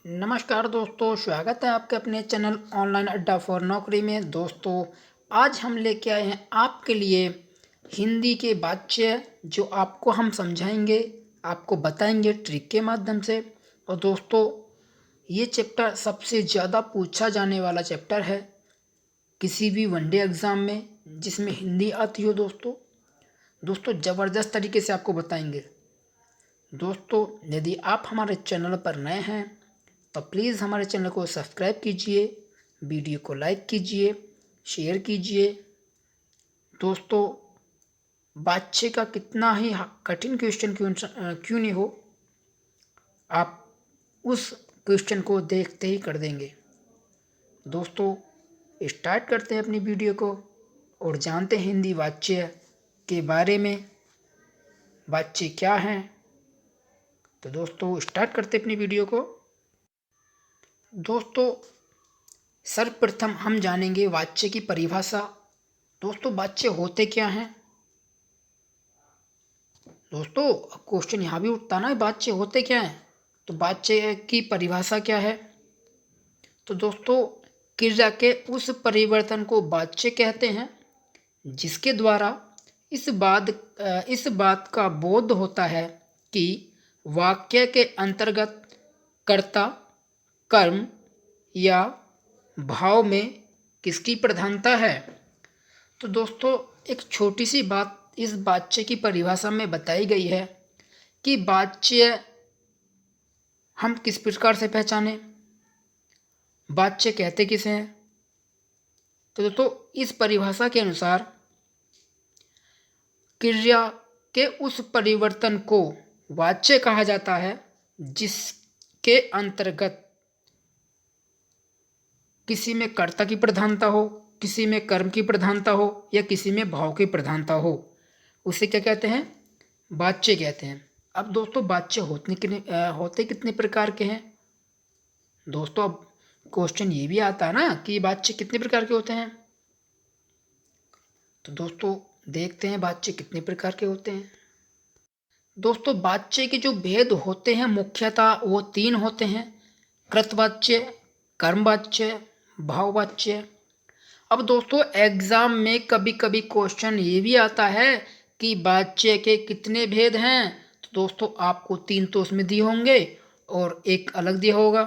नमस्कार दोस्तों, स्वागत है आपके अपने चैनल ऑनलाइन अड्डा फॉर नौकरी में। दोस्तों, आज हम लेके आए हैं आपके लिए हिंदी के वाक्य जो आपको हम समझाएंगे, आपको बताएंगे ट्रिक के माध्यम से। और दोस्तों, ये चैप्टर सबसे ज़्यादा पूछा जाने वाला चैप्टर है किसी भी वनडे एग्ज़ाम में जिसमें हिंदी आती हो। दोस्तों ज़बरदस्त तरीके से आपको बताएंगे। दोस्तों, यदि आप हमारे चैनल पर नए हैं तो प्लीज़ हमारे चैनल को सब्सक्राइब कीजिए, वीडियो को लाइक कीजिए, शेयर कीजिए। दोस्तों, बादशाह का कितना ही कठिन क्वेश्चन क्यों नहीं हो, आप उस क्वेश्चन को देखते ही कर देंगे। दोस्तों, स्टार्ट करते हैं अपनी वीडियो को और जानते हैं हिंदी वाक्य के बारे में। वाक्य क्या हैं? तो दोस्तों स्टार्ट करते हैं अपनी वीडियो को। दोस्तों, सर्वप्रथम हम जानेंगे वाक्य की परिभाषा। दोस्तों, वाक्य होते क्या हैं? दोस्तों, क्वेश्चन यहाँ भी उठता ना, वाक्य होते क्या हैं? तो वाक्य की परिभाषा क्या है? तो दोस्तों, क्रिया के उस परिवर्तन को वाक्य कहते हैं जिसके द्वारा इस बात का बोध होता है कि वाक्य के अंतर्गत कर्ता, कर्म या भाव में किसकी प्रधानता है। तो दोस्तों, एक छोटी सी बात इस वाक्य की परिभाषा में बताई गई है कि वाक्य हम किस प्रकार से पहचाने, वाक्य कहते किसे हैं। तो दोस्तों, इस परिभाषा के अनुसार क्रिया के उस परिवर्तन को वाक्य कहा जाता है जिसके अंतर्गत किसी में कर्ता की प्रधानता हो, किसी में कर्म की प्रधानता हो या किसी में भाव की प्रधानता हो, उसे क्या कहते हैं? वाक्य कहते हैं। अब दोस्तों, वाक्य होते कितने प्रकार के हैं? दोस्तों, अब क्वेश्चन ये भी आता है ना कि वाक्य कितने प्रकार के होते हैं। तो दोस्तों देखते हैं वाक्य कितने प्रकार के होते हैं। दोस्तों, वाक्य के जो भेद होते हैं मुख्यतः वो 3 होते हैं: कृतवाच्य, कर्मवाच्य, भाववाच्य। अब दोस्तों, एग्जाम में कभी कभी क्वेश्चन ये भी आता है कि वाक्य के कितने भेद हैं। तो दोस्तों, आपको 3 तो उसमें दिए होंगे और एक अलग दिया होगा।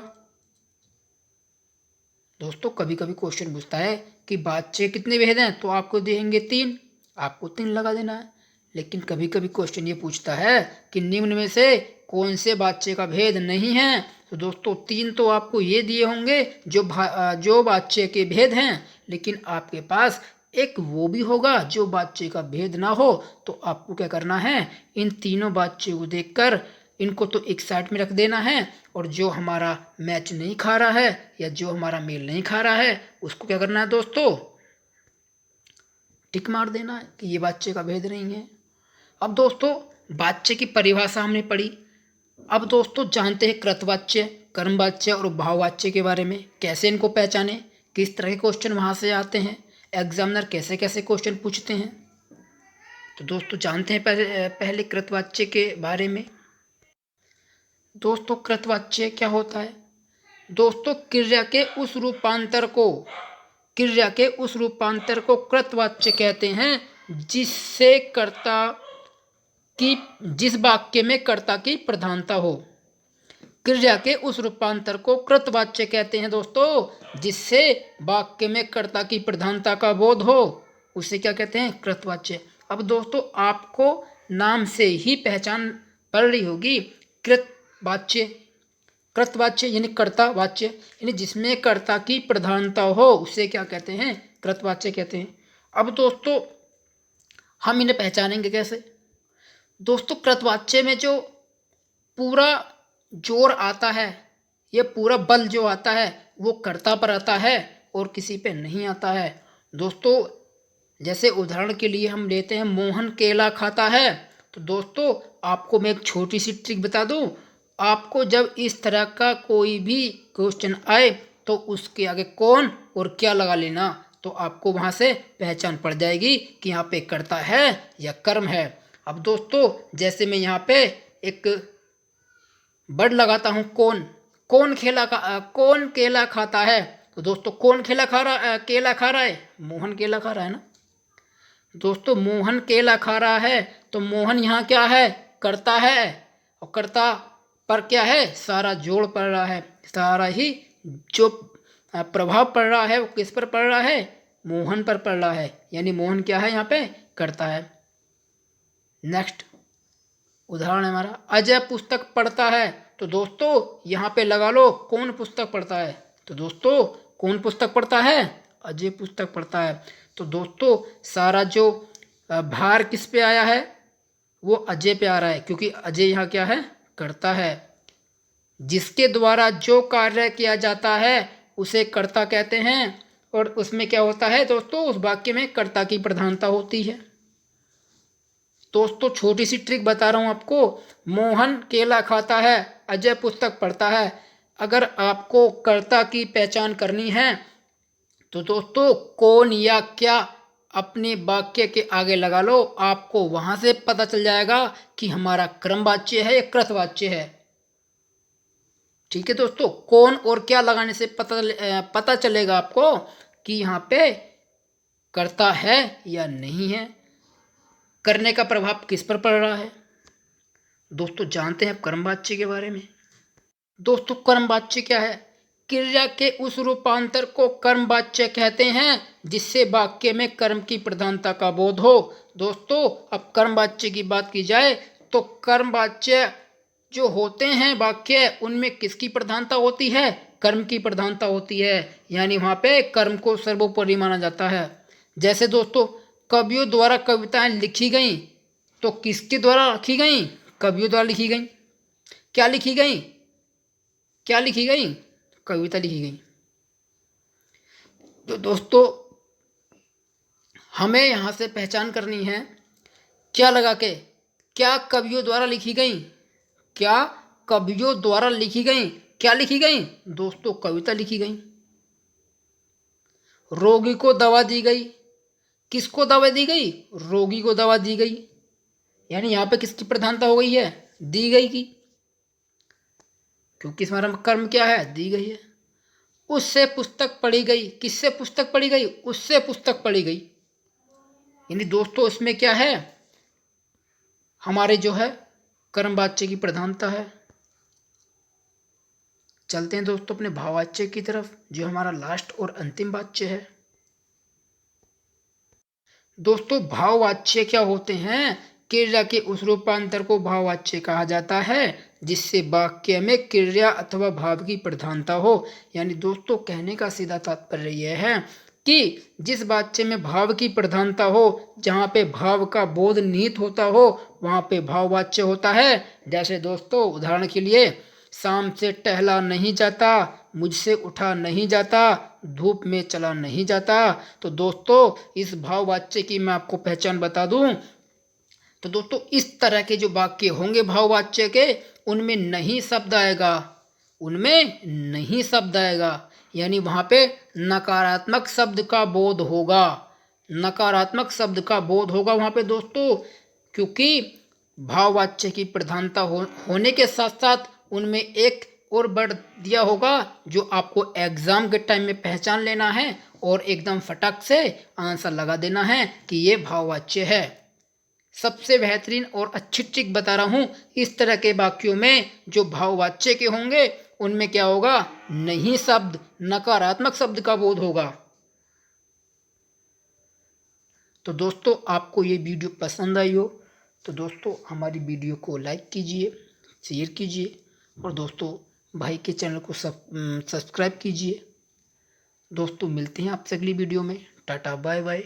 दोस्तों, कभी कभी क्वेश्चन पूछता है कि वाक्य कितने भेद हैं, तो आपको देंगे 3, आपको 3 लगा देना है। लेकिन कभी कभी क्वेश्चन ये पूछता है कि निम्न में से कौन से वाक्य का भेद नहीं है। तो दोस्तों, 3 तो आपको ये दिए होंगे जो वाक्य के भेद हैं, लेकिन आपके पास एक वो भी होगा जो वाक्य का भेद ना हो। तो आपको क्या करना है, इन तीनों वाक्यों को देखकर इनको तो एक साइड में रख देना है और जो हमारा मैच नहीं खा रहा है या जो हमारा मेल नहीं खा रहा है उसको क्या करना है दोस्तों, टिक मार देना है कि ये वाक्य का भेद नहीं है। अब दोस्तों, वाक्य की परिभाषा हमने पढ़ी। अब दोस्तों जानते हैं कृतवाच्य, कर्मवाच्य और भाववाच्य के बारे में। कैसे इनको पहचाने, किस तरह के क्वेश्चन वहाँ से आते हैं, एग्जामिनर कैसे कैसे क्वेश्चन पूछते हैं। तो दोस्तों जानते हैं पहले कृतवाच्य के बारे में। दोस्तों, कृतवाच्य क्या होता है? दोस्तों, क्रिया के उस रूपांतर को कृतवाच्य कहते हैं जिस वाक्य में कर्ता की प्रधानता हो। क्रिया के उस रूपांतर को कृतवाच्य कहते हैं दोस्तों जिससे वाक्य में कर्ता की प्रधानता का बोध हो, उसे क्या कहते हैं? कृतवाच्य। अब दोस्तों, आपको नाम से ही पहचान पड़ रही होगी। कृतवाच्य यानी कर्तावाच्य, यानी जिसमें कर्ता की प्रधानता हो उसे क्या कहते हैं? कृतवाच्य कहते हैं। अब दोस्तों, हम इन्हें पहचानेंगे कैसे? दोस्तों, कृतवाच्य में जो पूरा जोर आता है, ये पूरा बल जो आता है वो कर्ता पर आता है और किसी पे नहीं आता है। दोस्तों, जैसे उदाहरण के लिए हम लेते हैं मोहन केला खाता है। तो दोस्तों, आपको मैं एक छोटी सी ट्रिक बता दूं। आपको जब इस तरह का कोई भी क्वेश्चन आए तो उसके आगे कौन और क्या लगा लेना, तो आपको वहाँ से पहचान पड़ जाएगी कि यहाँ पे कर्ता है या कर्म है। अब दोस्तों, जैसे मैं यहाँ पे एक वर्ड लगाता हूँ कौन, कौन केला खाता है? तो दोस्तों कौन केला खा रहा है? मोहन केला खा रहा है ना दोस्तों। मोहन केला खा रहा है तो मोहन यहाँ क्या है? कर्ता है। और कर्ता पर क्या है? सारा जोड़ पड़ रहा है। सारा ही जो प्रभाव पड़ रहा है वो किस पर पड़ रहा है? मोहन पर पड़ रहा है। यानी मोहन क्या है? यहाँ पे कर्ता है। नेक्स्ट उदाहरण है हमारा, अजय पुस्तक पढ़ता है। तो दोस्तों यहाँ पे लगा लो कौन पुस्तक पढ़ता है? तो दोस्तों कौन पुस्तक पढ़ता है? अजय पुस्तक पढ़ता है। तो दोस्तों सारा जो भार किस पे आया है? वो अजय पे आ रहा है, क्योंकि अजय यहाँ क्या है? कर्ता है। जिसके द्वारा जो कार्य किया जाता है उसे कर्ता कहते हैं। और उसमें क्या होता है दोस्तों? उस वाक्य में कर्ता की प्रधानता होती है। दोस्तों छोटी सी ट्रिक बता रहा हूं आपको। मोहन केला खाता है, अजय पुस्तक पढ़ता है। अगर आपको कर्ता की पहचान करनी है तो दोस्तों कौन या क्या अपने वाक्य के आगे लगा लो। आपको वहां से पता चल जाएगा कि हमारा क्रमवाच्य है या कृतवाच्य है। ठीक है दोस्तों, कौन और क्या लगाने से पता चलेगा आपको कि यहाँ पे कर्ता है या नहीं है, करने का प्रभाव किस पर पड़ रहा है। दोस्तों जानते हैं कर्मवाच्य के बारे में। दोस्तों कर्मवाच्य क्या है? क्रिया के उस रूपांतर को कर्मवाच्य कहते हैं जिससे वाक्य में कर्म की प्रधानता का बोध हो। दोस्तों अब कर्मवाच्य की बात की जाए तो कर्मवाच्य जो होते हैं वाक्य, उनमें किसकी प्रधानता होती है? कर्म की प्रधानता होती है। यानी वहाँ पे कर्म को सर्वोपरि माना जाता है। जैसे दोस्तों कवियों द्वारा कविताएं लिखी गई, तो किसके द्वारा लिखी गई? कवियों द्वारा लिखी गई। क्या लिखी गई? क्या लिखी गई? कविता लिखी गई। तो दोस्तों हमें यहाँ से पहचान करनी है, क्या लगा के, क्या कवियों द्वारा लिखी गई? क्या कवियों द्वारा लिखी गई? क्या लिखी गई? दोस्तों कविता लिखी गई। रोगी को दवा दी गई। किसको दवा दी गई? रोगी को दवा दी गई। यानी यहाँ पे किसकी प्रधानता हो गई है? दी गई की, क्योंकि हमारा कर्म क्या है? दी गई है। उससे पुस्तक पढ़ी गई। किससे पुस्तक पढ़ी गई? उससे पुस्तक पढ़ी गई। यानी दोस्तों इसमें क्या है? हमारे जो है कर्मवाच्य की प्रधानता है। चलते हैं दोस्तों अपने भाववाच्य की तरफ, जो हमारा लास्ट और अंतिम वाच्य है। दोस्तों भाववाच्य क्या होते हैं? क्रिया के उस रूपांतर को भाववाच्य कहा जाता है जिससे वाक्य में क्रिया अथवा भाव की प्रधानता हो। यानी दोस्तों कहने का सीधा तात्पर्य यह है कि जिस वाक्य में भाव की प्रधानता हो, जहाँ पे भाव का बोध निहित होता हो, वहाँ पे भाववाच्य होता है। जैसे दोस्तों उदाहरण के लिए, शाम से टहला नहीं जाता, मुझसे उठा नहीं जाता, धूप में चला नहीं जाता। तो दोस्तों इस भाववाच्य की मैं आपको पहचान बता दूं तो दोस्तों इस तरह के जो वाक्य होंगे भाववाच्य के, उनमें नहीं शब्द आएगा। उनमें नहीं शब्द आएगा, यानी वहां पे नकारात्मक शब्द का बोध होगा। नकारात्मक शब्द का बोध होगा वहां पे दोस्तों, क्योंकि भाववाच्य की प्रधानता होने के साथ साथ उनमें एक और बढ़ दिया होगा जो आपको एग्जाम के टाइम में पहचान लेना है और एकदम फटक से आंसर लगा देना है कि ये भाववाच्य है। सबसे बेहतरीन और अच्छी ट्रिक बता रहा हूँ, इस तरह के वाक्यों में जो भाववाच्य के होंगे उनमें क्या होगा? नहीं शब्द, नकारात्मक शब्द का बोध होगा। तो दोस्तों आपको ये वीडियो पसंद आई हो तो दोस्तों हमारी वीडियो को लाइक कीजिए, शेयर कीजिए और दोस्तों भाई के चैनल को सब्सक्राइब कीजिए। दोस्तों मिलते हैं आपसे अगली वीडियो में। Tata bye bye.